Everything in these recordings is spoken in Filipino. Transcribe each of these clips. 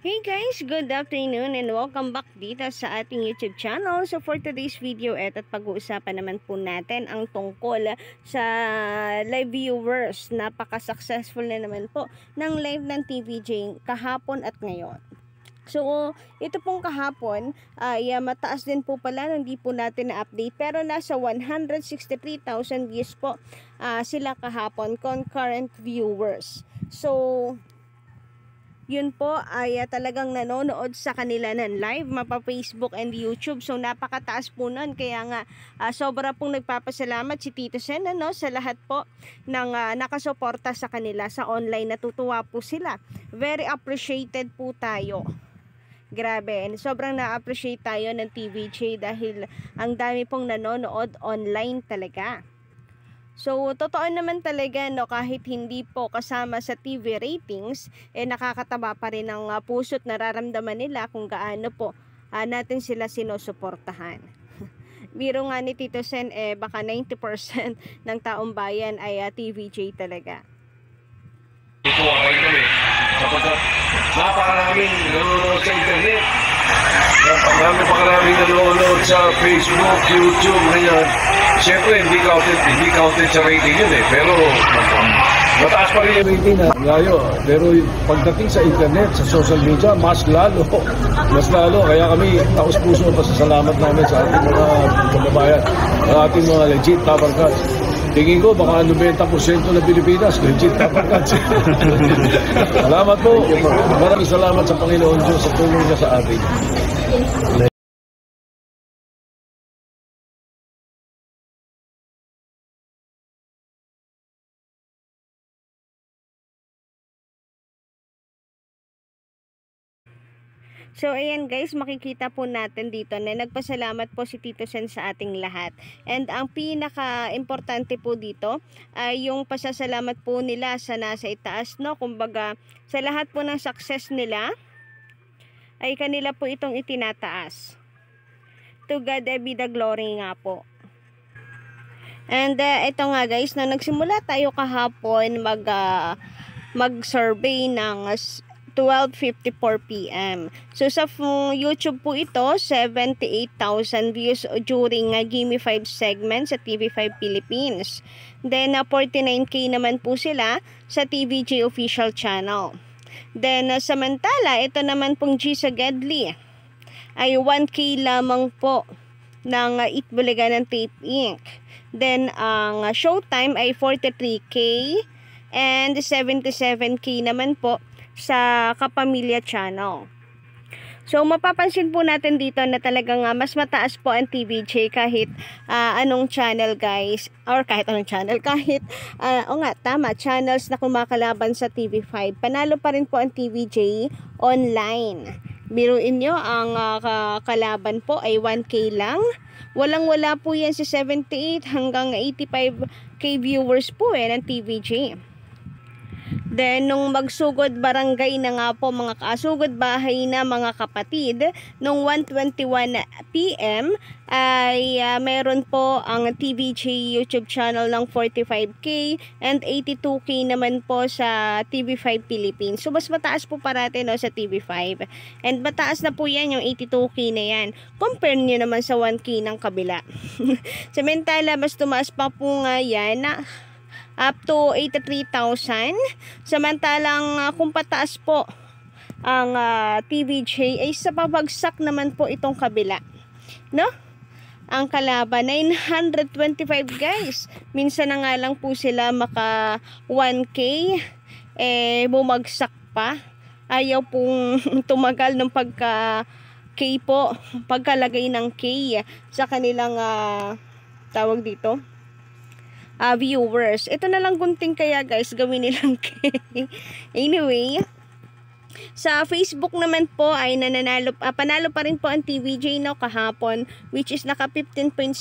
Hey guys, good afternoon and welcome back dito sa ating YouTube channel. So for today's video, at pag-uusapan naman po natin ang tungkol sa live viewers. Napaka-successful na naman po ng live ng TVJ kahapon at ngayon. So, ito pong kahapon ay mataas din po pala, hindi po natin na-update, pero nasa 163,000 views po sila kahapon, concurrent viewers. So, yun po ay talagang nanonood sa kanila ng live, mapa Facebook and YouTube. So napakataas po nun, kaya nga sobra pong nagpapasalamat si Tito Sen sa lahat po ng nakasuporta sa kanila sa online. Natutuwa po sila, very appreciated po tayo. Grabe, and sobrang na-appreciate tayo ng TVJ dahil ang dami pong nanonood online talaga. So, totoo naman talaga, kahit hindi po kasama sa TV ratings, nakakataba pa rin ang puso't nararamdaman nila kung gaano po natin sila sinusuportahan. Biro nga ni Tito Sen, baka 90% ng taong bayan ay TVJ talaga. Ito okay kami, sapagkat napakaraming nanonood sa internet. Napakaraming nanonood sa Facebook, YouTube, ngayon. Siyempre, hindi counted sa rating yun pero mataas pa rin yung rating na layo. Pero pagdating sa internet, sa social media, mas lalo. Kaya kami, taos-puso ang pasasalamat namin sa ating mga kababayan, sa ating mga legit tabarkas. Tingin ko, baka 90% na Pilipinas, legit tabarkas. Salamat po. Maraming salamat sa Panginoon Diyos sa tulong niya sa atin. So ayan guys, makikita po natin dito na nagpasalamat po si Tito Sen sa ating lahat. And ang pinaka-importante po dito ay yung pasasalamat po nila sa nasa itaas, kumbaga sa lahat po ng success nila ay kanila po itong itinataas. To God be the glory nga po. And ito nga guys, na nagsimula tayo kahapon mag-survey ng 12:54 PM. So sa YouTube po ito, 78,000 views during Gimme 5 segment sa TV5 Philippines. Then 49K naman po sila sa TVJ official channel. Then samantala, ito naman pong G sa Gedli ay 1K lamang po ng Itbulaga ng Tape Inc. Then ang Showtime ay 43K and 77K naman po sa Kapamilya Channel. So mapapansin po natin dito na talagang mas mataas po ang TVJ kahit anong channel guys, or kahit anong channel, kahit channels na kumakalaban sa TV5. Panalo pa rin po ang TVJ online. Biruin nyo, ang kalaban po ay 1K lang. Walang-wala po yan si 78 hanggang 85K viewers po ng TVJ. Then, nung magsugod barangay na nga po, mga kasugod bahay na mga kapatid, nung 1:21 PM ay meron po ang TVJ YouTube channel ng 45K and 82K naman po sa TV5 Philippines. So, mas mataas po parate sa TV5. And mataas na po yan, yung 82K na yan. Compare nyo naman sa 1K ng kabila. Samantala, mas tumaas pa po nga yan na up to 83,000. Samantalang kung pataas po ang TVJ ay sa pabagsak naman po itong kabila. Ang kalaban 925 guys. Minsan na nga lang po sila maka 1K bumagsak pa. Ayaw pong tumagal ng pagka-K po, pagkalagay ng K sa kanilang tawag dito viewers. Ito na lang gunting kaya guys, gawin nilang anyway, sa Facebook naman po ay panalo pa rin po ang TVJ kahapon, which is naka 15.7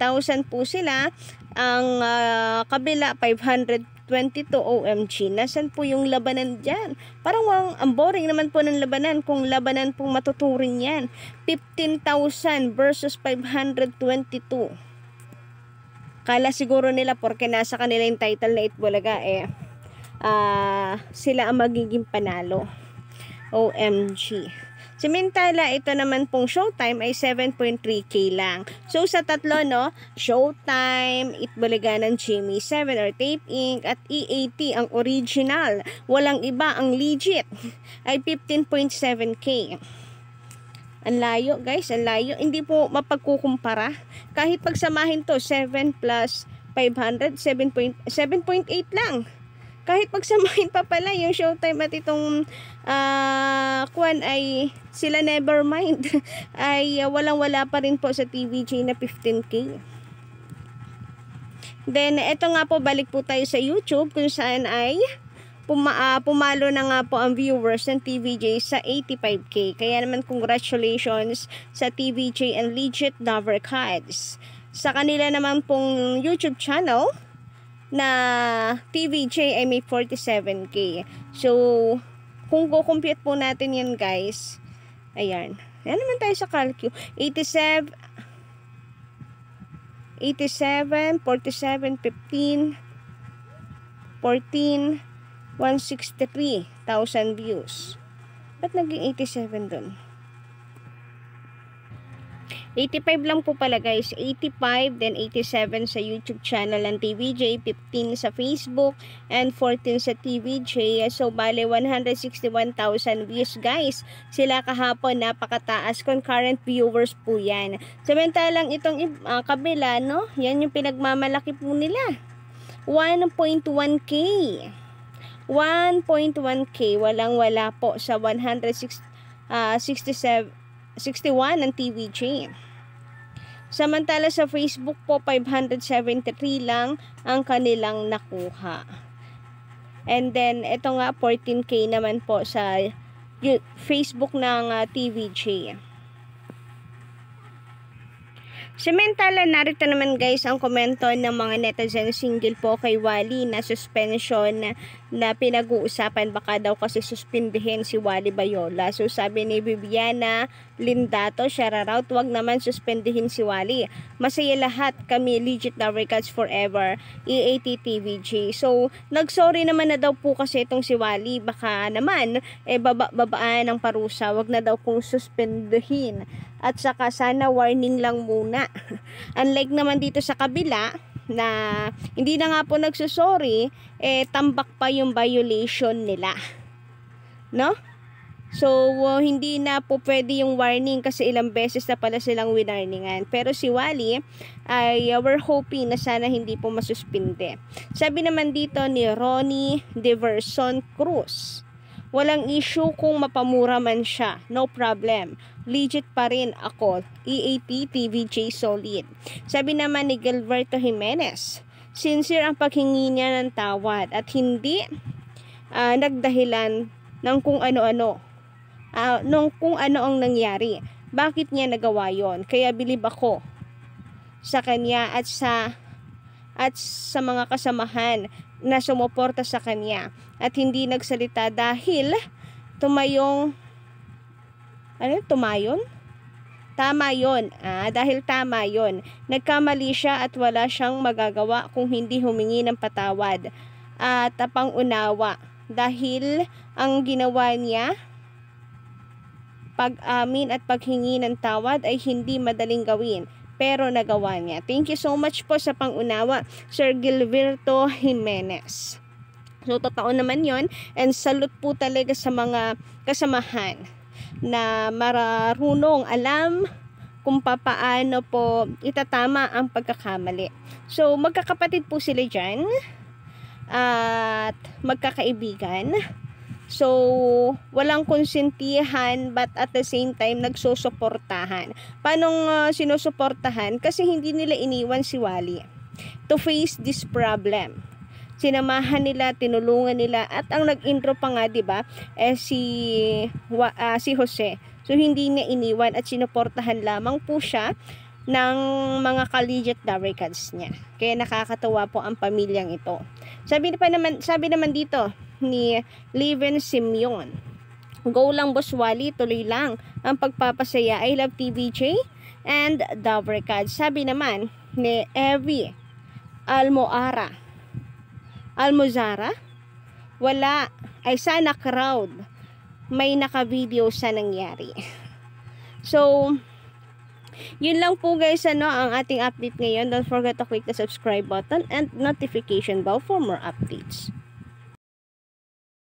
thousand po sila. Ang kabila 522. OMG, nasan po yung labanan dyan? Parang ang boring naman po ng labanan kung labanan pong matuturing yan. 15,000 versus 522. Kala siguro nila porque nasa kanila yung title na Itbulaga sila ang magiging panalo. OMG. Samantala, ito naman pong Showtime ay 7.3K lang. So, sa tatlo, no, Showtime, Itbulaga ng Jimmy 7 or Tape Inc. at EAT, ang original, walang iba, ang legit, ay 15.7K. Ang layo, guys, ang layo. Hindi po mapagkukumpara. Kahit pagsamahin to, 7 plus 500, 7.8 lang. Kahit pagsamahin pa pala yung Showtime at itong Kwan ay sila Nevermind ay walang-wala pa rin po sa TVJ na 15K. Then, eto nga po, balik po tayo sa YouTube kung saan ay pumalo na nga po ang viewers ng TVJ sa 85K. Kaya naman, congratulations sa TVJ and Legit Lover Cards. Sa kanila naman pong YouTube channel na TVJ ay may 47K. So, kung go-compute po natin yan, guys, ayan. Yan naman tayo sa calcu. 87, 47, 47, 15, 14, 163,000 views. Ba't naging 87 dun? 85 lang po pala, guys. 85, then 87 sa YouTube channel ng TVJ, 15 sa Facebook, and 14 sa TVJ. So, bale, 161,000 views, guys. Sila kahapon, napakataas. Concurrent viewers po yan. Samantalang itong kabila, no? Yan yung pinagmamalaki po nila. 1.1K. 1.1K. Walang-wala po sa 61 ng TVJ. Samantala sa Facebook po, 573 lang ang kanilang nakuha. And then, ito nga, 14K naman po sa Facebook ng TVJ. Samantala, narito naman, guys, ang komento ng mga netizen single po kay Wally na suspension na pinag-uusapan. Baka daw kasi suspindihin si Wally Bayola. So, sabi ni Viviana Lindato, shoutout, wag naman suspindihin si Wally. Masaya lahat kami, Legit Lover Cards forever, EAT TVJ. So, nagsorry naman na daw po kasi itong si Wally. Baka naman, babaan ng parusa. Wag na daw kung suspindihin. At saka sana warning lang muna. Unlike naman dito sa kabila, na hindi na nga po nagsusorry, tambak pa yung violation nila. No? So, hindi na po pwede yung warning kasi ilang beses na pala silang winarningan. Pero si Wally ay we're hoping na sana hindi po masuspinde. Sabi naman dito ni Ronnie Diverson Cruz, walang issue kung mapamura man siya. No problem. Legit pa rin ako. EAT TVJ solid. Sabi naman ni Gilberto Jimenez, sincere ang paghingi niya ng tawad at hindi nagdahilan ng kung ano-ano. Nung kung ano ang nangyari. Bakit niya nagawa yon? Kaya bilib ako sa kanya at sa mga kasamahan na sumuporta sa kanya at hindi nagsalita dahil tumayon? Tama yon. Dahil tama yon. Nagkamali siya at wala siyang magagawa kung hindi humingi ng patawad at pangunawa dahil ang ginawa niya, pag-amin at paghingi ng tawad ay hindi madaling gawin. Pero nagawa niya. Thank you so much po sa pangunawa, Sir Gilberto Jimenez. So, totoo naman yon. And salute po talaga sa mga kasamahan na marunong alam kung paano po itatama ang pagkakamali. So, magkakapatid po sila dyan at magkakaibigan. So, walang konsentihan but at the same time nagsusuportahan. Paanong sinusuportahan? Kasi hindi nila iniwan si Wally to face this problem. Sinamahan nila, tinulungan nila at ang nag-intro pa nga, 'di ba? Si Jose. So hindi niya iniwan at sinuportahan lamang po siya ng mga ka-legit Lover Cards niya. Kaya nakakatawa po ang pamilyang ito. Sabi naman dito ni Leven Simeon, go lang boss Wally, tuloy lang ang pagpapasaya. I love TVJ and Lover Cards. Sabi naman ni Evie Almozara, wala ay sana crowd may naka-video sa nangyari. So, yun lang po guys, ang ating update ngayon. Don't forget to click the subscribe button and notification bell for more updates.